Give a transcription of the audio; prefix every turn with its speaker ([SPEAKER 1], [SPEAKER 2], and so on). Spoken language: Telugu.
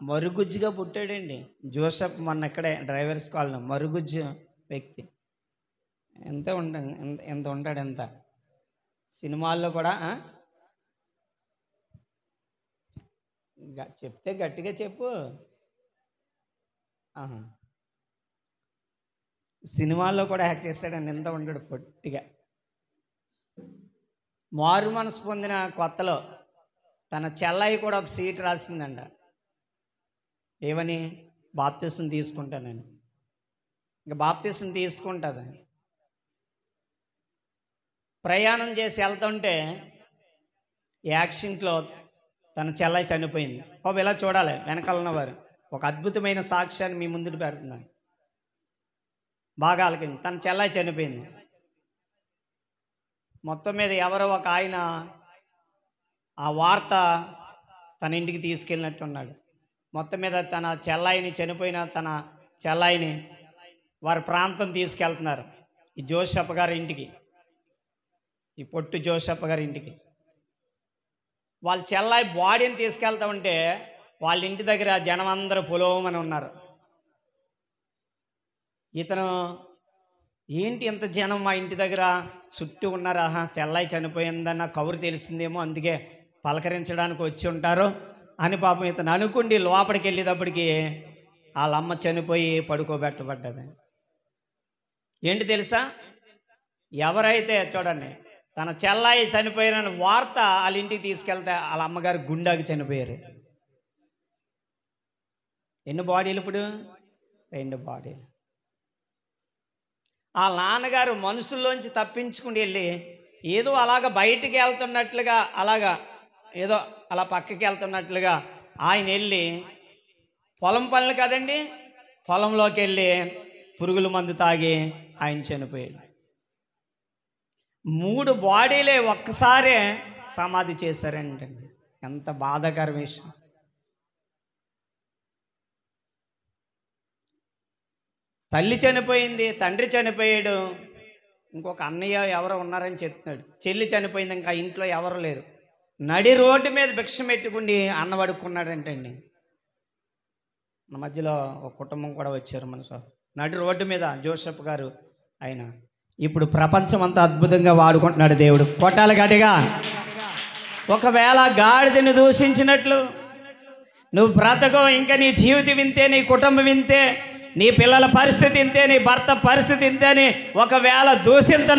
[SPEAKER 1] మరుగుజ్జుగా పుట్టాడండి జోసెఫ్. మొన్న ఇక్కడే డ్రైవర్స్ కాలనీ మరుగుజ్జు వ్యక్తి. ఎంత ఉంటాడు ఎంత సినిమాల్లో కూడా. చెప్తే గట్టిగా చెప్పు. సినిమాల్లో కూడా యాక్ట్ చేస్తాడండి. ఎంత ఉంటాడు పొట్టిగా. మారు మనసు పొందిన కొత్తలో తన చెల్లయ్య కూడా ఒక సీట్ రాసిందంట. ఏమని? బాప్తిసం తీసుకుంటానని. ఇంకా బాప్తిసం తీసుకుంటుంది. ప్రయాణం చేసి వెళ్తుంటే యాక్సిడెంట్లో తన చెల్లయ్య చనిపోయింది. పాపం ఇలా చూడాలి వెనకాల ఉన్నవారు. ఒక అద్భుతమైన సాక్ష్యాన్ని మీ ముందు పెడుతున్నాను. బాగా ఆలకింది. తన చెల్లయ్య చనిపోయింది. మొత్తం మీద ఎవరో ఒక ఆయన ఆ వార్త తన ఇంటికి తీసుకెళ్ళినట్టున్నాడు. మొత్తం మీద తన చెల్లాయిని, చనిపోయిన తన చెల్లాయిని వారి ప్రాంతం తీసుకెళ్తున్నారు. ఈ జోసెఫ్ గారి ఇంటికి, ఈ పొట్టు జోసెఫ్ గారి ఇంటికి. వాళ్ళ చెల్లాయి బాడీని తీసుకెళ్తా ఉంటే వాళ్ళ ఇంటి దగ్గర జనం అందరూ పొలోమని ఉన్నారు. ఇతను ఏంటి ఇంత జనం మా ఇంటి దగ్గర చుట్టూ ఉన్నారు, చెల్లాయి చనిపోయిందన్న కబురు తెలిసిందేమో అందుకే పలకరించడానికి వచ్చి ఉంటారు అని పాపం ఇతను అనుకుండి లోపలికి వెళ్ళేటప్పటికి వాళ్ళమ్మ చనిపోయి పడుకోబెట్టబడ్డది. ఏంటి తెలుసా? ఎవరైతే చూడండి తన చెల్లాయి చనిపోయిన వార్త వాళ్ళ ఇంటికి తీసుకెళ్తే వాళ్ళ అమ్మగారు గుండాకి చనిపోయారు. ఎన్ని బాడీలు ఇప్పుడు? 2 బాడీలు. ఆ నాన్నగారు మనుషుల్లోంచి తప్పించుకుని వెళ్ళి ఏదో అలాగ బయటికి వెళ్తున్నట్లుగా, అలాగా ఏదో అలా పక్కకి వెళ్తున్నట్లుగా ఆయన వెళ్ళి పొలం పనులు కదండి, పొలంలోకి వెళ్ళి పురుగుల మందు తాగి ఆయన చనిపోయాడు. 3 బాడీలే ఒక్కసారే సమాధి చేశారండి. ఎంత బాధాకర విషయం. తల్లి చనిపోయింది, తండ్రి చనిపోయాడు, ఇంకొక అన్నయ్య ఎవరో ఉన్నారని చెప్తున్నాడు. చెల్లి చనిపోయింది, ఇంకా ఇంట్లో ఎవరు లేరు. నడి రోడ్డు మీద భిక్ష పెట్టుకుని అన్నవడుక్కున్నాడంటండి. మన మధ్యలో ఒక కుటుంబం కూడా వచ్చారు మన నడి రోడ్డు మీద జోసెఫ్ గారు. ఆయన ఇప్పుడు ప్రపంచం అంతా అద్భుతంగా వాడుకుంటున్నాడు దేవుడు. కొట్టాలి గట్టిగా. ఒకవేళ గాడిదని దూషించినట్లు నువ్వు బ్రతకవు, ఇంకా నీ జీవితం వింతే, నీ కుటుంబం వింతే, నీ పిల్లల పరిస్థితి ఇంతే, నీ భర్త పరిస్థితి ఇంతే అని ఒకవేళ దూషించిన